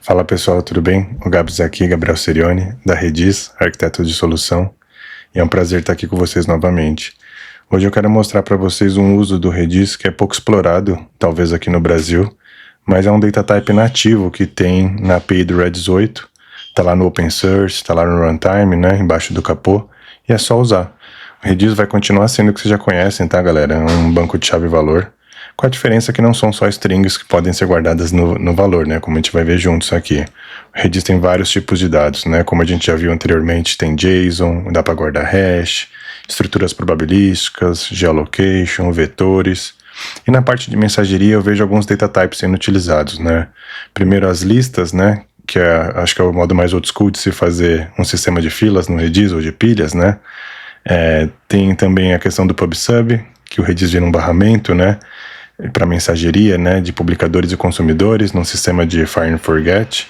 Fala pessoal, tudo bem? O Gabs aqui, Gabriel Serioni, da Redis, arquiteto de solução, e é um prazer estar aqui com vocês novamente. Hoje eu quero mostrar para vocês um uso do Redis que é pouco explorado, talvez aqui no Brasil, mas é um data type nativo que tem na API do Redis 8, está lá no open source, está lá no runtime, né, embaixo do capô, e é só usar. O Redis vai continuar sendo o que vocês já conhecem, tá galera? É um banco de chave-valor, com a diferença que não são só strings que podem ser guardadas no valor, né? Como a gente vai ver juntos aqui. O Redis tem vários tipos de dados, né? Como a gente já viu anteriormente, tem JSON, dá para guardar hash, estruturas probabilísticas, geolocation, vetores. E na parte de mensageria eu vejo alguns data types sendo utilizados, né? Primeiro as listas, né? Que acho que é o modo mais old school de se fazer um sistema de filas no Redis ou de pilhas, né? Tem também a questão do PubSub, que o Redis vira um barramento, né? Para mensageria, né, de publicadores e consumidores num sistema de fire and forget.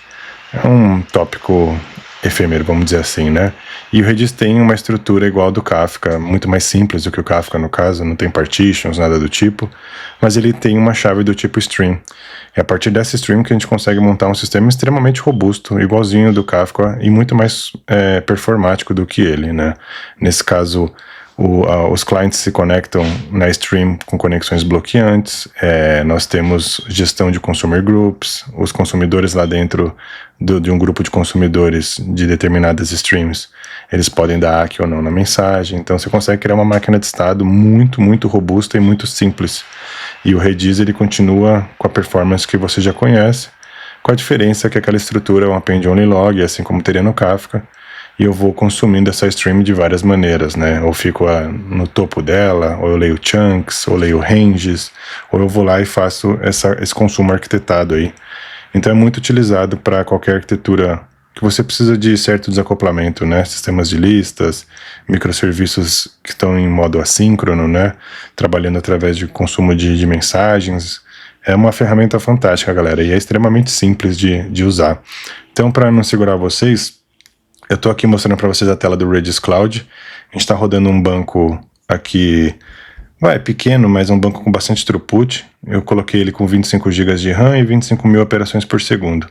É um tópico efêmero, vamos dizer assim, né? E o Redis tem uma estrutura igual ao do Kafka, muito mais simples do que o Kafka no caso, não tem partitions, nada do tipo, mas ele tem uma chave do tipo stream. É a partir dessa stream que a gente consegue montar um sistema extremamente robusto, igualzinho do Kafka e muito mais performático do que ele, né? Nesse caso, os clientes se conectam na stream com conexões bloqueantes, nós temos gestão de consumer groups, os consumidores lá dentro de um grupo de consumidores de determinadas streams, eles podem dar ACK ou não na mensagem, então você consegue criar uma máquina de estado muito, muito robusta e muito simples. E o Redis ele continua com a performance que você já conhece, com a diferença que aquela estrutura é um append only log, assim como teria no Kafka, e eu vou consumindo essa stream de várias maneiras, né? Ou fico no topo dela, ou eu leio chunks, ou leio ranges, ou eu vou lá e faço esse consumo arquitetado aí. Então é muito utilizado para qualquer arquitetura que você precisa de certo desacoplamento, né? Sistemas de listas, microserviços que estão em modo assíncrono, né? Trabalhando através de consumo de mensagens. É uma ferramenta fantástica, galera, e é extremamente simples de usar. Então, para não segurar vocês, eu estou aqui mostrando para vocês a tela do Redis Cloud. A gente está rodando um banco aqui, pequeno, mas um banco com bastante throughput. Eu coloquei ele com 25 GB de RAM e 25 mil operações por segundo.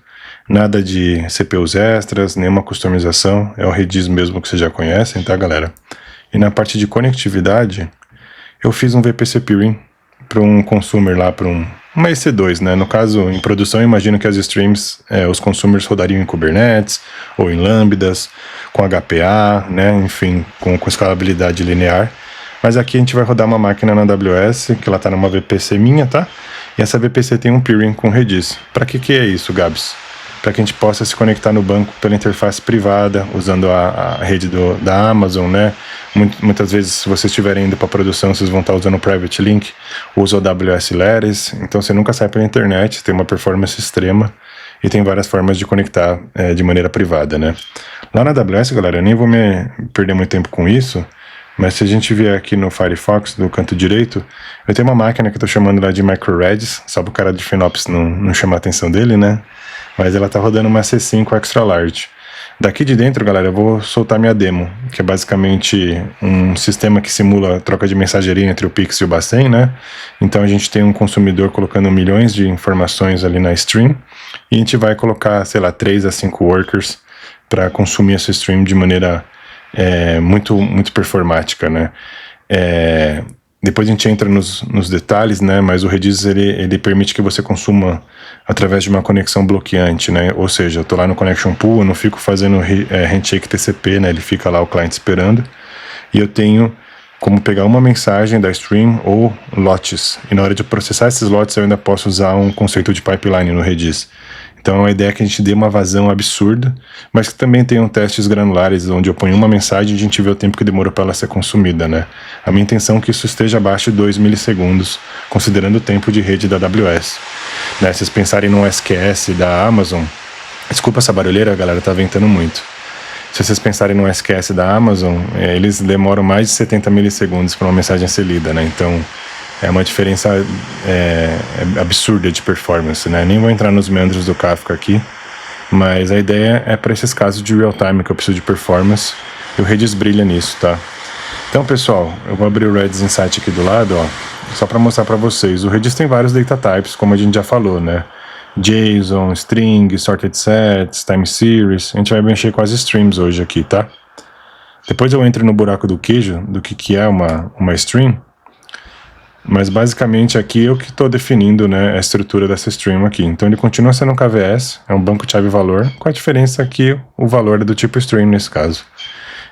Nada de CPUs extras, nenhuma customização. É o Redis mesmo que vocês já conhecem, tá, galera? E na parte de conectividade, eu fiz um VPC peering para um consumer lá, para uma EC2, né? No caso, em produção, eu imagino que as streams, os consumers rodariam em Kubernetes ou em Lambdas, com HPA, né? Enfim, com escalabilidade linear. Mas aqui a gente vai rodar uma máquina na AWS, que ela está numa VPC minha, tá? E essa VPC tem um peering com Redis. Para que é isso, Gabs? Para que a gente possa se conectar no banco pela interface privada, usando a rede da Amazon, né? Muitas vezes, se vocês estiverem indo para produção, vocês vão estar usando o Private Link, usa o AWS Lattice, então você nunca sai pela internet, tem uma performance extrema e tem várias formas de conectar de maneira privada, né? Lá na AWS, galera, eu nem vou me perder muito tempo com isso, mas se a gente vier aqui no Firefox, no canto direito, eu tenho uma máquina que eu estou chamando lá de MicroRedis, só para o cara de FinOps não chamar a atenção dele, né? Mas ela está rodando uma C5 Extra Large. Daqui de dentro, galera, eu vou soltar minha demo, que é basicamente um sistema que simula a troca de mensageria entre o Pix e o Bacen, né? Então a gente tem um consumidor colocando milhões de informações ali na stream, e a gente vai colocar, sei lá, 3 a 5 workers para consumir essa stream de maneira muito, muito performática, né? Depois a gente entra nos detalhes, né? Mas o Redis ele permite que você consuma através de uma conexão bloqueante, né? Ou seja, eu tô lá no connection pool, eu não fico fazendo handshake TCP, né? Ele fica lá o cliente esperando, e eu tenho como pegar uma mensagem da stream ou lotes, e na hora de processar esses lotes eu ainda posso usar um conceito de pipeline no Redis. Então a ideia é que a gente dê uma vazão absurda, mas que também tenham testes granulares, onde eu ponho uma mensagem e a gente vê o tempo que demora para ela ser consumida, né? A minha intenção é que isso esteja abaixo de 2 milissegundos, considerando o tempo de rede da AWS. Né? Se vocês pensarem no SQS da Amazon, desculpa essa barulheira, galera, tá ventando muito. Se vocês pensarem no SQS da Amazon, eles demoram mais de 70 milissegundos para uma mensagem ser lida, né? Então é uma diferença absurda de performance, né? Nem vou entrar nos meandros do Kafka aqui, mas a ideia é para esses casos de real-time que eu preciso de performance, e o Redis brilha nisso, tá? Então, pessoal, eu vou abrir o Redis Insight aqui do lado, ó, só para mostrar para vocês. O Redis tem vários data types, como a gente já falou, né? JSON, string, sorted sets, time series. A gente vai mexer com as streams hoje aqui, tá? Depois eu entro no buraco do queijo, do que é uma stream. Mas basicamente aqui eu que estou definindo, né, a estrutura dessa stream aqui. Então ele continua sendo um KVS, é um banco de chave-valor, com a diferença que o valor é do tipo stream nesse caso.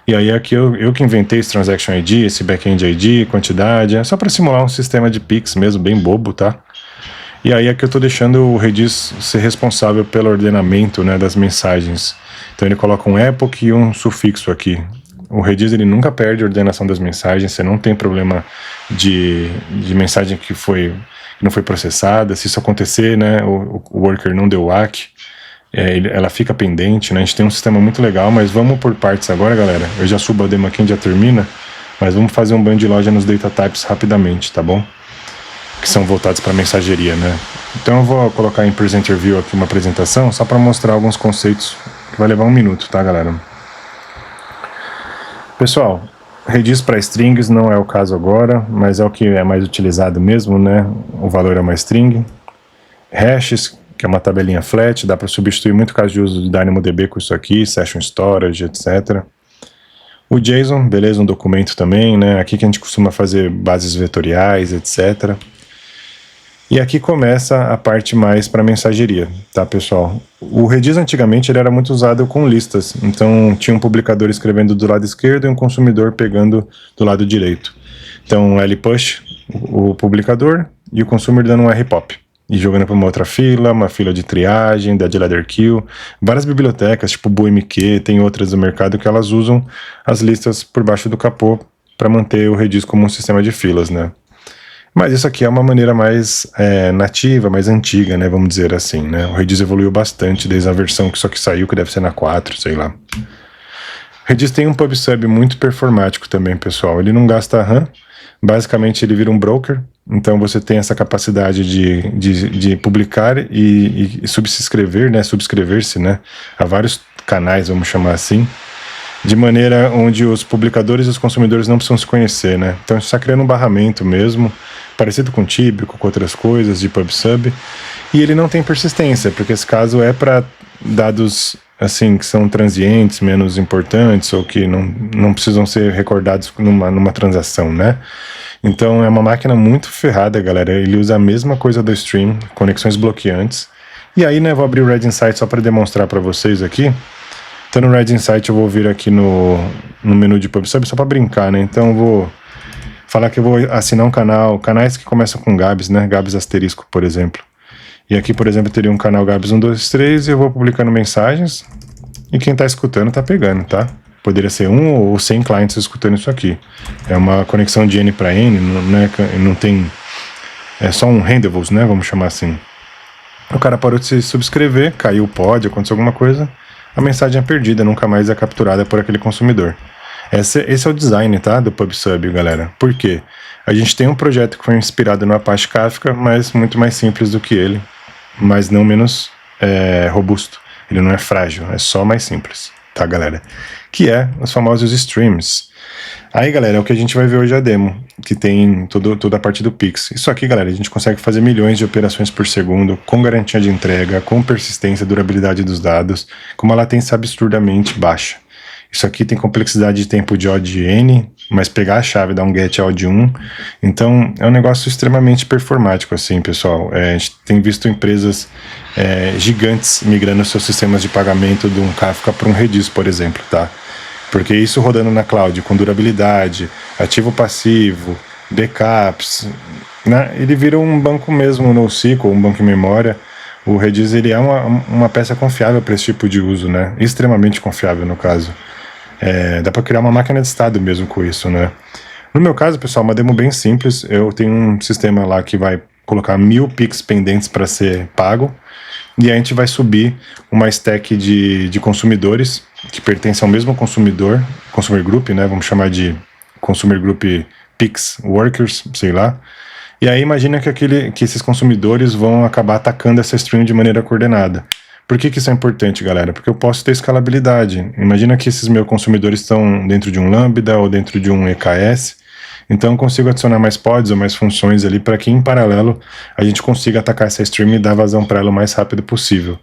E aí aqui eu que inventei esse transaction ID, esse backend ID, quantidade, é só para simular um sistema de Pix mesmo, bem bobo, tá? E aí aqui eu estou deixando o Redis ser responsável pelo ordenamento, né, das mensagens. Então ele coloca um epoch e um sufixo aqui. O Redis ele nunca perde a ordenação das mensagens, você não tem problema de mensagem que não foi processada. Se isso acontecer, né, o worker não deu WAC, ela fica pendente, né? A gente tem um sistema muito legal, mas vamos por partes agora, galera. Eu já subo a demo aqui, a gente já termina, mas vamos fazer um banho de loja nos data types rapidamente, tá bom? Que são voltados para mensageria, né? Então eu vou colocar em Presenter View aqui uma apresentação, só para mostrar alguns conceitos, que vai levar 1 minuto, tá, galera? Pessoal, Redis para strings não é o caso agora, mas é o que é mais utilizado mesmo, né? O valor é uma string. Hashes, que é uma tabelinha flat, dá para substituir muito caso de uso de DynamoDB com isso aqui, Session Storage, etc. O JSON, beleza, um documento também, né? Aqui que a gente costuma fazer bases vetoriais, etc. E aqui começa a parte mais para mensageria, tá, pessoal? O Redis antigamente ele era muito usado com listas, então tinha um publicador escrevendo do lado esquerdo e um consumidor pegando do lado direito. Então LPush, o publicador, e o consumer dando um rpop, e jogando para uma outra fila, uma fila de triagem, dead ladder queue, várias bibliotecas, tipo BuMQ, tem outras do mercado que elas usam as listas por baixo do capô para manter o Redis como um sistema de filas, né? Mas isso aqui é uma maneira mais nativa, mais antiga, né, vamos dizer assim, né? O Redis evoluiu bastante desde a versão que só que saiu, que deve ser na 4, sei lá. O Redis tem um PubSub muito performático também, pessoal. Ele não gasta RAM, basicamente ele vira um broker, então você tem essa capacidade de publicar e subscrever, né, subscrever-se, né, a vários canais, vamos chamar assim, de maneira onde os publicadores e os consumidores não precisam se conhecer, né? Então a gente está criando um barramento mesmo, parecido com o Tíbico, com outras coisas de PubSub, e ele não tem persistência, porque esse caso é para dados assim que são transientes, menos importantes, ou que não precisam ser recordados numa transação, né? Então é uma máquina muito ferrada, galera. Ele usa a mesma coisa do Stream, conexões bloqueantes. E aí, né, vou abrir o Red Insight só para demonstrar para vocês aqui. Então no Red Insight eu vou vir aqui no menu de PubSub só para brincar, né? Então eu vou falar que eu vou assinar um canal, canais que começam com Gabs, né? Gabs asterisco, por exemplo. E aqui, por exemplo, teria um canal Gabs 123 e eu vou publicando mensagens e quem tá escutando tá pegando, tá? Poderia ser 1 ou 100 clientes escutando isso aqui. É uma conexão de N para N, não tem... É só um handables, né? Vamos chamar assim. O cara parou de se subscrever, caiu o pod, aconteceu alguma coisa... A mensagem é perdida, nunca mais é capturada por aquele consumidor. Esse é o design, tá, do PubSub, galera. Por quê? A gente tem um projeto que foi inspirado no Apache Kafka, mas muito mais simples do que ele, mas não menos robusto. Ele não é frágil, é só mais simples, tá, galera? Que é os famosos streams. Aí, galera, é o que a gente vai ver hoje a demo, que tem toda a parte do Pix. Isso aqui, galera, a gente consegue fazer milhões de operações por segundo, com garantia de entrega, com persistência, durabilidade dos dados, com uma latência absurdamente baixa. Isso aqui tem complexidade de tempo de O de N, mas pegar a chave dá um get O de 1. Então, é um negócio extremamente performático, assim, pessoal. A gente tem visto empresas gigantes migrando seus sistemas de pagamento de um Kafka para um Redis, por exemplo, tá? Porque isso rodando na cloud, com durabilidade, ativo passivo, backups, né? Ele vira um banco mesmo NoSQL, um banco em memória. O Redis ele é uma peça confiável para esse tipo de uso, né? Extremamente confiável, no caso. Dá para criar uma máquina de estado mesmo com isso, né? No meu caso, pessoal, uma demo bem simples. Eu tenho um sistema lá que vai colocar 1000 Pix pendentes para ser pago. E a gente vai subir uma stack de consumidores que pertencem ao mesmo consumidor, Consumer Group, né? Vamos chamar de Consumer Group Pix Workers, sei lá. E aí imagina que esses consumidores vão acabar atacando essa stream de maneira coordenada. Por que isso é importante, galera? Porque eu posso ter escalabilidade. Imagina que esses meus consumidores estão dentro de um Lambda ou dentro de um EKS. Então eu consigo adicionar mais pods ou mais funções ali para que em paralelo a gente consiga atacar essa stream e dar vazão para ela o mais rápido possível.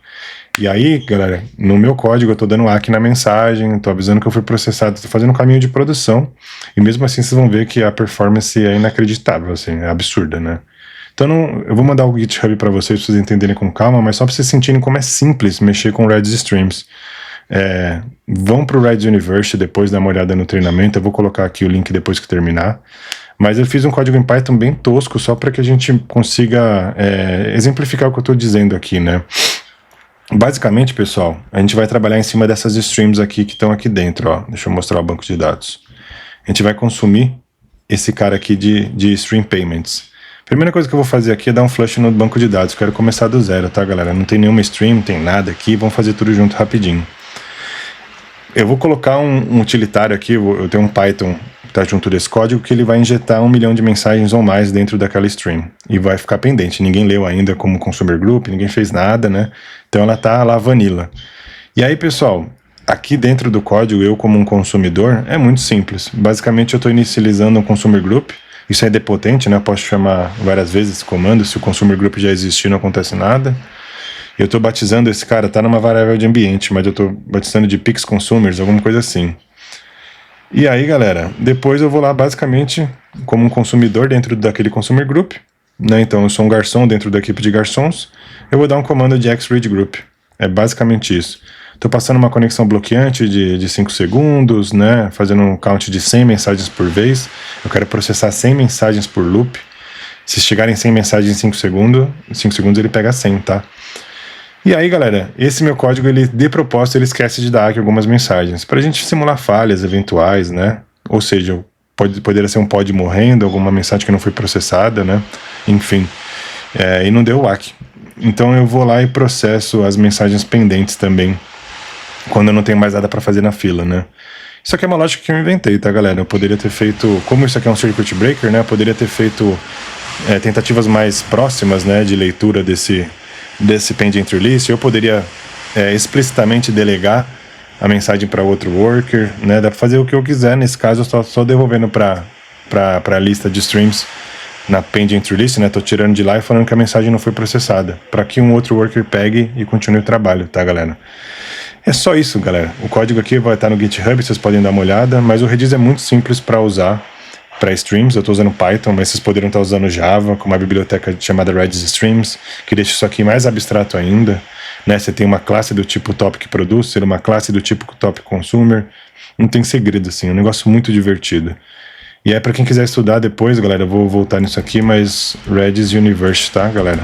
E aí, galera, no meu código eu tô dando ACK na mensagem, tô avisando que eu fui processado, tô fazendo um caminho de produção, e mesmo assim vocês vão ver que a performance é inacreditável, assim, é absurda, né? Então eu vou mandar o GitHub para vocês entenderem com calma, mas só para vocês sentirem como é simples mexer com Redis Streams. Vão pro Redis University depois, dar uma olhada no treinamento, eu vou colocar aqui o link depois que terminar. Mas eu fiz um código em Python bem tosco, só para que a gente consiga exemplificar o que eu estou dizendo aqui, né? Basicamente, pessoal, a gente vai trabalhar em cima dessas streams aqui que estão aqui dentro, ó. Deixa eu mostrar o banco de dados. A gente vai consumir esse cara aqui de Stream Payments. Primeira coisa que eu vou fazer aqui é dar um flush no banco de dados. Quero começar do zero, tá, galera? Não tem nenhuma stream, não tem nada aqui. Vamos fazer tudo junto rapidinho. Eu vou colocar um utilitário aqui. Eu tenho um Python que tá junto desse código que ele vai injetar 1 milhão de mensagens ou mais dentro daquela stream. E vai ficar pendente. Ninguém leu ainda como consumer group, ninguém fez nada, né? Então ela tá lá vanilla. E aí, pessoal, aqui dentro do código, eu como um consumidor, é muito simples. Basicamente eu estou inicializando um consumer group. Isso é idempotente, né? Eu posso chamar várias vezes esse comando. Se o consumer group já existir, não acontece nada. Eu estou batizando esse cara, tá numa variável de ambiente, mas eu estou batizando de Pix Consumers, alguma coisa assim. E aí, galera, depois eu vou lá basicamente como um consumidor dentro daquele consumer group, né? Então eu sou um garçom dentro da equipe de garçons. Eu vou dar um comando de xReadGroup. É basicamente isso. Estou passando uma conexão bloqueante de 5 segundos, né? Fazendo um count de 100 mensagens por vez. Eu quero processar 100 mensagens por loop. Se chegarem 100 mensagens em 5 segundos ele pega 100, tá? E aí, galera, esse meu código, ele de propósito, ele esquece de dar aqui algumas mensagens. Pra gente simular falhas eventuais, né? Ou seja, poderia ser um pod morrendo, alguma mensagem que não foi processada, né? Enfim, e não deu o ACK. Então eu vou lá e processo as mensagens pendentes também, quando eu não tenho mais nada para fazer na fila, né? Isso aqui é uma lógica que eu inventei, tá, galera? Eu poderia ter feito, como isso aqui é um circuit breaker, né? Eu poderia ter feito tentativas mais próximas, né, de leitura desse pend entry list. Eu poderia explicitamente delegar a mensagem para outro worker, né? Dá para fazer o que eu quiser. Nesse caso, eu estou só devolvendo para a lista de streams na pend entry list, né? Tô tirando de lá e falando que a mensagem não foi processada, para que um outro worker pegue e continue o trabalho, tá, galera? É só isso, galera. O código aqui vai estar no GitHub, vocês podem dar uma olhada, mas o Redis é muito simples para usar para streams. Eu estou usando Python, mas vocês poderiam estar usando Java, com uma biblioteca chamada Redis Streams, que deixa isso aqui mais abstrato ainda, né? Você tem uma classe do tipo Topic Producer, uma classe do tipo Topic Consumer. Não tem segredo, assim, é um negócio muito divertido. E para quem quiser estudar depois, galera, eu vou voltar nisso aqui, mas Redis University, tá, galera?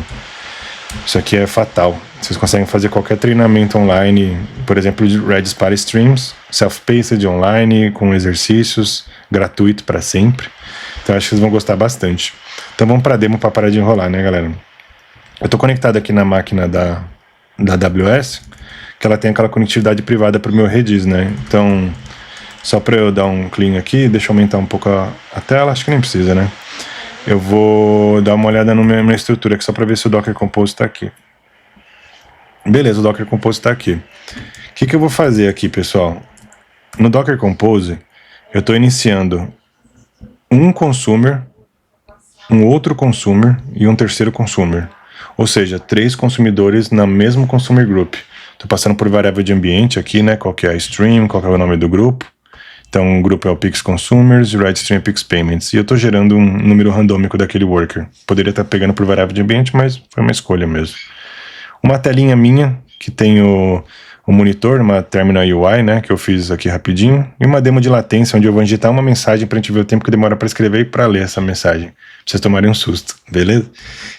Isso aqui é fatal. Vocês conseguem fazer qualquer treinamento online, por exemplo, de Redis para streams, self-paced online, com exercícios, gratuito para sempre. Então acho que vocês vão gostar bastante. Então vamos para a demo para parar de enrolar, né, galera? Eu estou conectado aqui na máquina da AWS, que ela tem aquela conectividade privada para o meu Redis, né? Então, só para eu dar um clean aqui, deixa eu aumentar um pouco a tela, acho que nem precisa, né? Eu vou dar uma olhada na minha estrutura aqui só para ver se o Docker Compose está aqui. Beleza, o Docker Compose está aqui. O que eu vou fazer aqui, pessoal? No Docker Compose, eu estou iniciando um consumer, um outro consumer e um terceiro consumer. Ou seja, 3 consumidores no mesmo consumer group. Estou passando por variável de ambiente aqui, né? Qual que é a stream, qual que é o nome do grupo. Então o grupo é o Pix Consumers e o Redis Stream é Pix Payments. E eu estou gerando um número randômico daquele worker. Poderia estar pegando por variável de ambiente, mas foi uma escolha mesmo. Uma telinha minha, que tem o monitor, uma terminal UI, né, que eu fiz aqui rapidinho. E uma demo de latência, onde eu vou injetar uma mensagem para a gente ver o tempo que demora para escrever e para ler essa mensagem. Pra vocês tomarem um susto, beleza?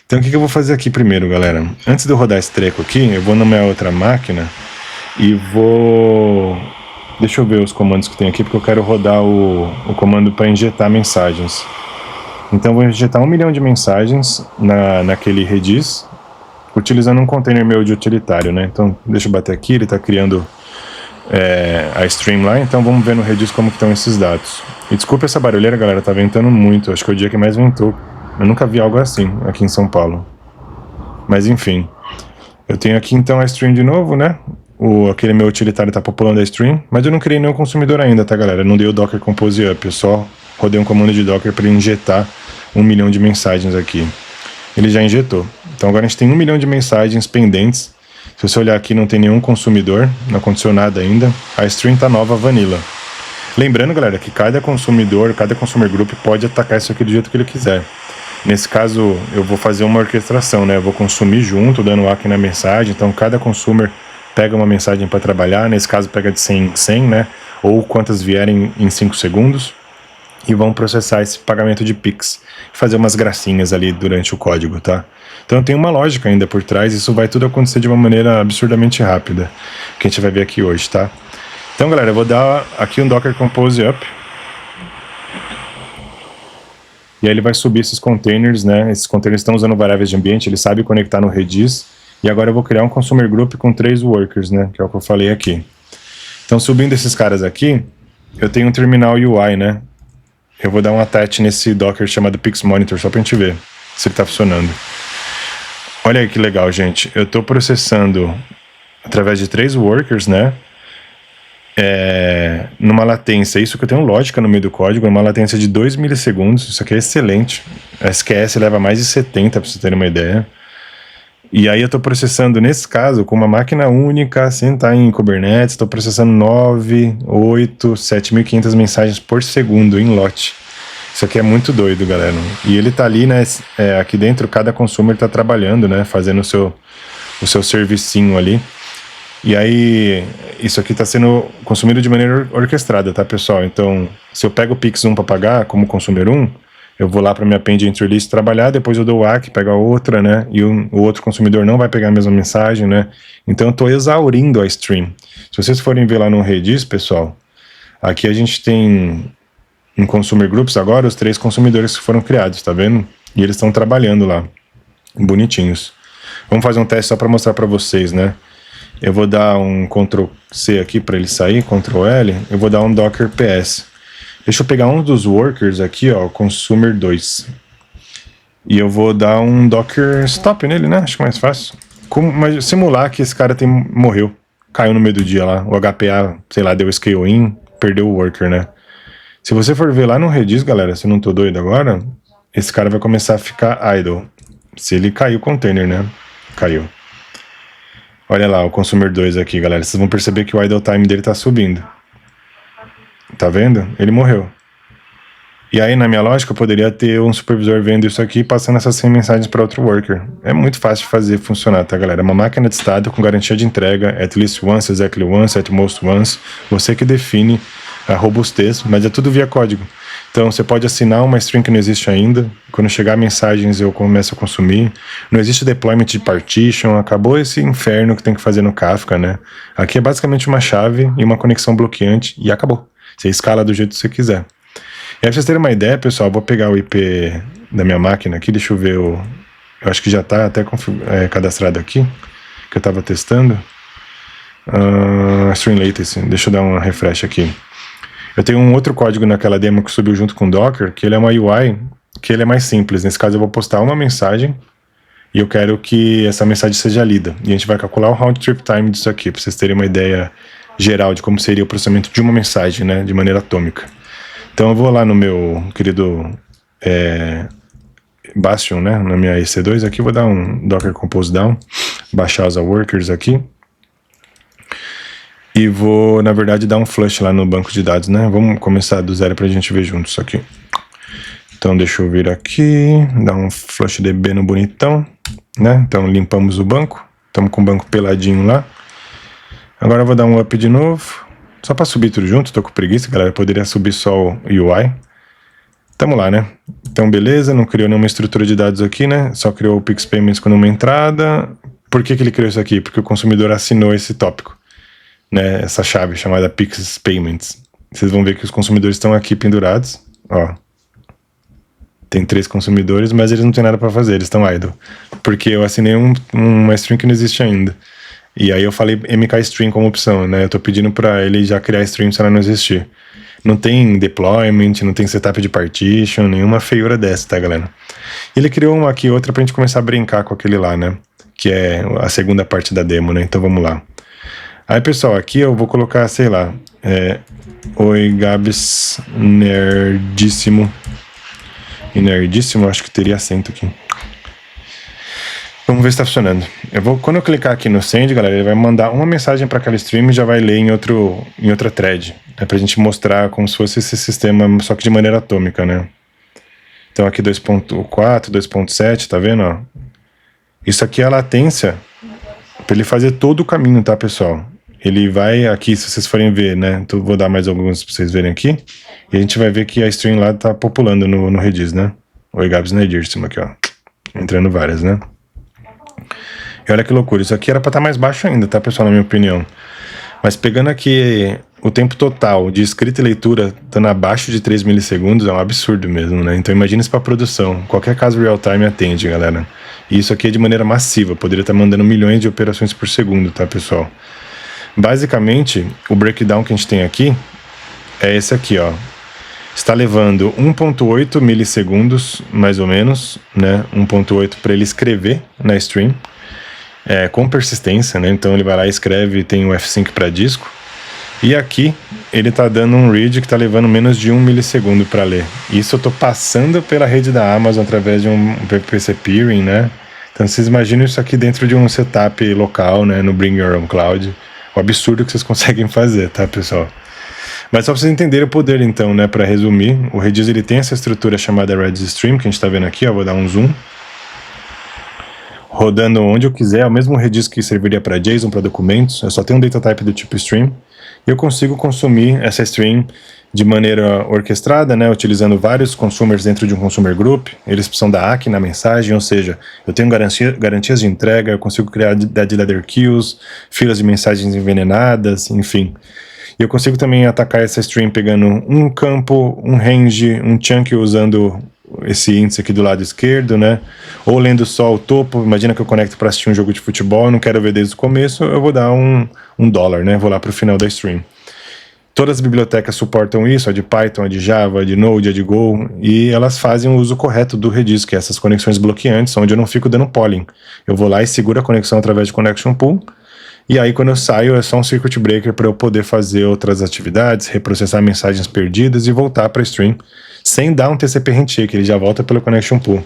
Então o que eu vou fazer aqui primeiro, galera? Antes de eu rodar esse treco aqui, eu vou na minha outra máquina e vou... Deixa eu ver os comandos que tem aqui, porque eu quero rodar o comando para injetar mensagens. Então eu vou injetar 1 milhão de mensagens naquele Redis, utilizando um container meu de utilitário, né? Então deixa eu bater aqui, ele está criando a stream lá, então vamos ver no Redis como que estão esses dados. E desculpa essa barulheira, galera, tá ventando muito, acho que é o dia que mais ventou. Eu nunca vi algo assim aqui em São Paulo. Mas enfim, eu tenho aqui então a stream de novo, né? Aquele meu utilitário está populando a stream, mas eu não criei nenhum consumidor ainda, tá, galera? Eu não dei o Docker Compose Up, eu só rodei um comando de Docker para injetar 1 milhão de mensagens aqui. Ele já injetou. Então agora a gente tem 1 milhão de mensagens pendentes. Se você olhar aqui, não tem nenhum consumidor, não aconteceu nada ainda. A stream tá nova, vanilla. Lembrando, galera, que cada consumidor, cada consumer group pode atacar isso aqui do jeito que ele quiser. Nesse caso, eu vou fazer uma orquestração, né? Eu vou consumir junto, dando aqui na mensagem. Então, cada consumer pega uma mensagem para trabalhar. Nesse caso, pega de 100 em 100, né? Ou quantas vierem em 5 segundos. E vão processar esse pagamento de Pix. Fazer umas gracinhas ali durante o código, tá? Então, tem uma lógica ainda por trás. Isso vai tudo acontecer de uma maneira absurdamente rápida. Que a gente vai ver aqui hoje, tá? Então, galera, eu vou dar aqui um Docker Compose Up. E aí ele vai subir esses containers, né? Esses containers estão usando variáveis de ambiente, ele sabe conectar no Redis. E agora eu vou criar um consumer group com 3 workers, né? Que é o que eu falei aqui. Então, subindo esses caras aqui, eu tenho um terminal UI, né? Eu vou dar um attach nesse Docker chamado Pix Monitor, só pra gente ver se ele tá funcionando. Olha aí que legal, gente. Eu tô processando através de 3 workers, né? Numa latência, isso que eu tenho lógica no meio do código, numa latência de 2 milissegundos, isso aqui é excelente. A SQS leva mais de 70, para vocês terem uma ideia. E aí eu estou processando, nesse caso, com uma máquina única, sem estar em Kubernetes, estou processando 9, 8, 7.500 mensagens por segundo em lote. Isso aqui é muito doido, galera. E ele está ali, né, aqui dentro, cada consumer está trabalhando, né, fazendo o seu servicinho ali. E aí, isso aqui está sendo consumido de maneira orquestrada, tá, pessoal? Então, se eu pego o Pix 1 para pagar, como consumer 1, eu vou lá para minha append entry list trabalhar, depois eu dou o ACK, pego a outra, né? E o outro consumidor não vai pegar a mesma mensagem, né? Então, eu estou exaurindo a stream. Se vocês forem ver lá no Redis, pessoal, aqui a gente tem em Consumer Groups agora os 3 consumidores que foram criados, tá vendo? E eles estão trabalhando lá, bonitinhos. Vamos fazer um teste só para mostrar para vocês, né? Eu vou dar um Ctrl C aqui para ele sair, Ctrl L. Eu vou dar um Docker PS. Deixa eu pegar um dos workers aqui, ó, Consumer 2. E eu vou dar um Docker Stop nele, né? Acho que é mais fácil. Mas simular que esse cara morreu. Caiu no meio do dia lá. O HPA, sei lá, deu scale in, perdeu o worker, né? Se você for ver lá no Redis, galera, se eu não tô doido agora, esse cara vai começar a ficar idle. Se ele caiu o container, né? Caiu. Olha lá, o Consumer 2 aqui, galera. Vocês vão perceber que o idle time dele tá subindo. Tá vendo? Ele morreu. E aí, na minha lógica, eu poderia ter um supervisor vendo isso aqui e passando essas 100 mensagens para outro worker. É muito fácil de fazer funcionar, tá, galera? É uma máquina de estado com garantia de entrega, at least once, exactly once, at most once. Você que define a robustez, mas é tudo via código. Então, você pode assinar uma string que não existe ainda. Quando chegar mensagens, eu começo a consumir. Não existe deployment de partition. Acabou esse inferno que tem que fazer no Kafka, né? Aqui é basicamente uma chave e uma conexão bloqueante e acabou. Você escala do jeito que você quiser. E aí, pra vocês terem uma ideia, pessoal, vou pegar o IP da minha máquina aqui. Deixa eu ver eu acho que já está até cadastrado aqui, que eu estava testando. Stream latency. Deixa eu dar um refresh aqui. Eu tenho um outro código naquela demo que subiu junto com o Docker, que ele é uma UI, que ele é mais simples. Nesse caso eu vou postar uma mensagem e eu quero que essa mensagem seja lida. E a gente vai calcular o round trip time disso aqui, para vocês terem uma ideia geral de como seria o processamento de uma mensagem, né, de maneira atômica. Então eu vou lá no meu querido Bastion, né, na minha EC2 aqui, vou dar um Docker Compose Down, baixar os workers aqui. E vou, na verdade, dar um flush lá no banco de dados, né? Vamos começar do zero pra gente ver junto isso aqui. Então, deixa eu vir aqui, dar um flush DB no bonitão, né? Então, limpamos o banco. Estamos com o banco peladinho lá. Agora eu vou dar um up de novo. Só pra subir tudo junto, tô com preguiça, galera. Poderia subir só o UI. Tamo lá, né? Então, beleza, não criou nenhuma estrutura de dados aqui, né? Só criou o Pix Payments com uma entrada. Por que ele criou isso aqui? Porque o consumidor assinou esse tópico, né, essa chave chamada Pix Payments. Vocês vão ver que os consumidores estão aqui pendurados, ó. Tem 3 consumidores, mas eles não têm nada para fazer, eles estão idle. Porque eu assinei uma string que não existe ainda. E aí eu falei mkstring como opção, né? Eu tô pedindo para ele já criar a string se ela não existir. Não tem deployment, não tem setup de partition, nenhuma feiura dessa, tá, galera? Ele criou uma aqui, outra pra gente começar a brincar com aquele lá, né? Que é a segunda parte da demo, né? Então vamos lá. Aí, pessoal, aqui eu vou colocar, sei lá, Oi, Gabs, nerdíssimo. E nerdíssimo, acho que teria acento aqui. Vamos ver se tá funcionando. Quando eu clicar aqui no send, galera, ele vai mandar uma mensagem para aquela stream e já vai ler em outra thread. É pra gente mostrar como se fosse esse sistema, só que de maneira atômica, né? Então aqui 2.4, 2.7, tá vendo, ó? Isso aqui é a latência para ele fazer todo o caminho, tá, pessoal? Ele vai aqui, se vocês forem ver, né? Então vou dar mais alguns para vocês verem aqui. E a gente vai ver que a stream lá tá populando no Redis, né? Oi, Gabs nerdíssimo aqui, ó. Entrando várias, né? E olha que loucura, isso aqui era pra estar mais baixo ainda, tá, pessoal, na minha opinião. Mas pegando aqui o tempo total de escrita e leitura estando abaixo de 3 milissegundos, é um absurdo mesmo, né? Então imagina isso pra produção. Qualquer caso real-time atende, galera. E isso aqui é de maneira massiva, poderia estar mandando milhões de operações por segundo, tá, pessoal? Basicamente, o breakdown que a gente tem aqui é esse aqui, ó. Está levando 1.8 milissegundos, mais ou menos, né? 1.8 para ele escrever na stream. Com persistência, né? Então ele vai lá e escreve, tem o F5 para disco. E aqui ele tá dando um read que tá levando menos de 1 milissegundo para ler. Isso eu tô passando pela rede da Amazon através de um VPC peering, né? Então vocês imaginam isso aqui dentro de um setup local, né? No Bring Your Own Cloud. O absurdo que vocês conseguem fazer, tá, pessoal? Mas só para vocês entenderem o poder, então, né? Para resumir, o Redis ele tem essa estrutura chamada Redis Stream, que a gente tá vendo aqui, ó. Vou dar um zoom. Rodando onde eu quiser, é o mesmo Redis que serviria para JSON, para documentos, eu só tenho um data type do tipo stream, e eu consigo consumir essa stream de maneira orquestrada, né, utilizando vários consumers dentro de um consumer group, eles precisam da ACK na mensagem, ou seja, eu tenho garantias de entrega, eu consigo criar dead letter queues, filas de mensagens envenenadas, enfim. E eu consigo também atacar essa stream pegando um campo, um range, um chunk usando esse índice aqui do lado esquerdo, né? Ou lendo só o topo. Imagina que eu conecto para assistir um jogo de futebol, eu não quero ver desde o começo, eu vou dar um dólar, né? Vou lá para o final da stream. Todas as bibliotecas suportam isso, a de Python, a de Java, a de Node, a de Go, e elas fazem o uso correto do Redis, que é essas conexões bloqueantes, onde eu não fico dando polling. Eu vou lá e seguro a conexão através de connection pool, e aí quando eu saio é só um circuit breaker para eu poder fazer outras atividades, reprocessar mensagens perdidas e voltar para a stream, sem dar um TCP handshake, ele já volta pelo connection pool.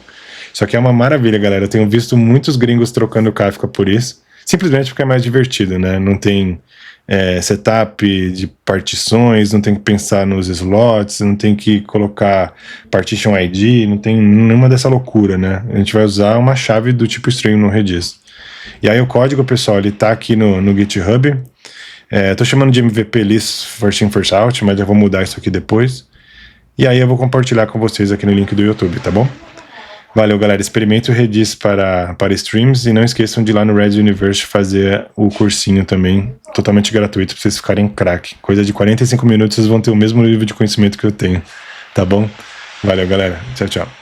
Isso aqui é uma maravilha, galera. Eu tenho visto muitos gringos trocando Kafka por isso, simplesmente porque é mais divertido, né? Não tem setup de partições, não tem que pensar nos slots, não tem que colocar partition ID, não tem nenhuma dessa loucura, né? A gente vai usar uma chave do tipo stream no Redis. E aí o código, pessoal, ele tá aqui no GitHub. Tô chamando de MVP list first in first out, mas eu vou mudar isso aqui depois. E aí eu vou compartilhar com vocês aqui no link do YouTube, tá bom? Valeu, galera. Experimente o Redis para streams e não esqueçam de ir lá no Redis University fazer o cursinho também, totalmente gratuito, para vocês ficarem craque. Coisa de 45 minutos, vocês vão ter o mesmo nível de conhecimento que eu tenho, tá bom? Valeu, galera. Tchau, tchau.